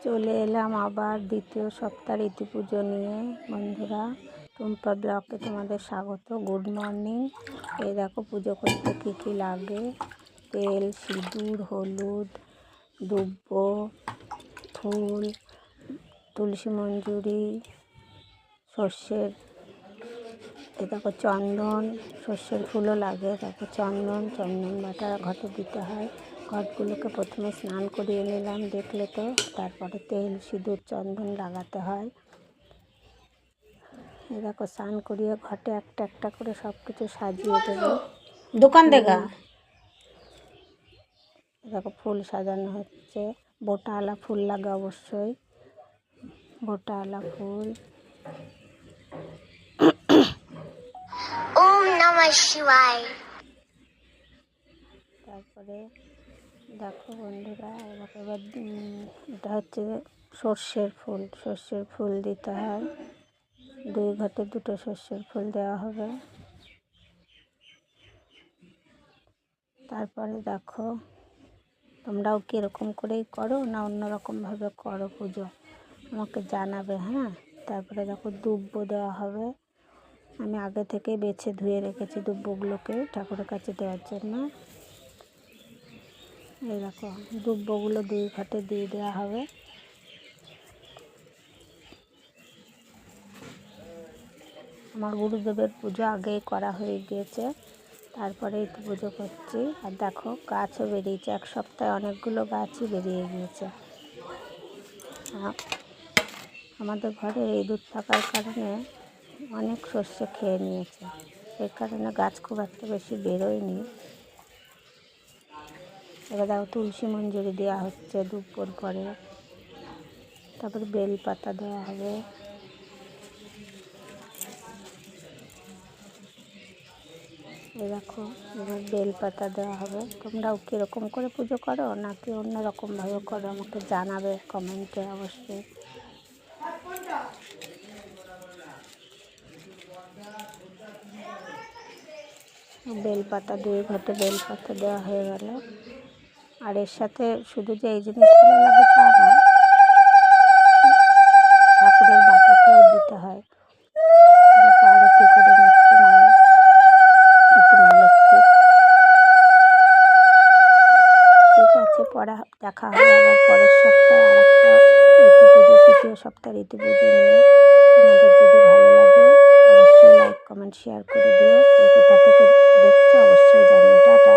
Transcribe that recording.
চলে এলাম আবার দ্বিতীয় সপ্তাহ ঋতু পুজো নিয়ে। বন্ধুরা, টুম্পা ব্লগে তোমাদের স্বাগত। Good morning. এই দেখো পুজো করতে কী কী লাগে: তেল, সিঁদুর, হলুদ, দুব্ব, ফুল, তুলসী মঞ্জুরি, সর্ষের, এ দেখো চন্দন, সর্ষের ফুলও লাগে। দেখো চন্দন বাটা ঘটে দিতে হয়। ঘটগুলোকে প্রথমে স্নান করিয়ে নিলাম, দেখলে তো। তারপরে তেল, সিঁদুর, চন্দন লাগাতে হয়। এ দেখো স্নান করিয়ে ঘটে একটা একটা করে সব কিছু সাজিয়ে দেবো। দোকান দেখা দেখো ফুল সাজানো হচ্ছে। বোটাওয়ালা ফুল লাগে অবশ্যই, বোটাওয়ালা ফুল। ওম নমঃ শিবায়। তারপরে দেখো বন্ধুরা, এবার এটা হচ্ছে সর্ষের ফুল দিতে হয়। 2 ঘটে 2টো সর্ষের ফুল দেওয়া হবে। তারপরে দেখো, তোমরাও কীরকম করেই করো না অন্যরকমভাবে করো পুজো, আমাকে জানাবে, হ্যাঁ। তারপরে দেখো দুব্ব দেওয়া হবে। আমি আগে থেকে বেছে ধুয়ে রেখেছি দুব্বগুলোকে ঠাকুরের কাছে দেওয়ার জন্য। এই দেখো দুব্বগুলো 2 ঘটে দিয়ে দেওয়া হবে। আমার গুরুদেবের পুজো আগেই করা হয়ে গিয়েছে, তারপরে একটু পুজো করছি। আর দেখো গাছও বেরিয়েছে, 1 সপ্তাহে অনেকগুলো গাছই বেরিয়ে গিয়েছে। আমাদের ঘরে এই দুধ থাকার কারণে অনেক সর্ষে খেয়ে নিয়েছে, সেই কারণে গাছ খুব একটা বেশি বেরোয়নি। এবার দেখো তুলসী মঞ্জুরি দেওয়া হচ্ছে দুপুর পরে। তারপরে বেলপাতা দেওয়া হবে। এই দেখো এবার বেলপাতা দেওয়া হবে। তোমরাও কীরকম করে পুজো করো নাকি অন্যরকমভাবে করো, আমাকে জানাবে কমেন্টে অবশ্যই। বেলপাতা 2 ঘটে বেলপাতা দেওয়া হয়ে গেল। আর এর সাথে শুধু যে এই জিনিসগুলো লাগে তা না, ঠাকুরের বাটাতেও দিতে হয়। আরতি করে নিচ্ছি মায়ের, মহালক্ষ্মীর। ঠিক আছে, পরে দেখা হবে আবার পরের সপ্তাহে আর একটা ঋতু পুজো, 3য় সপ্তাহ ঋতু পুজো নিয়ে। তোমাদের যদি ভালো লাগে অবশ্যই লাইক, কমেন্ট, শেয়ার করে দিও। কোথা থেকে দেখছো অবশ্যই জানিও। টাটা।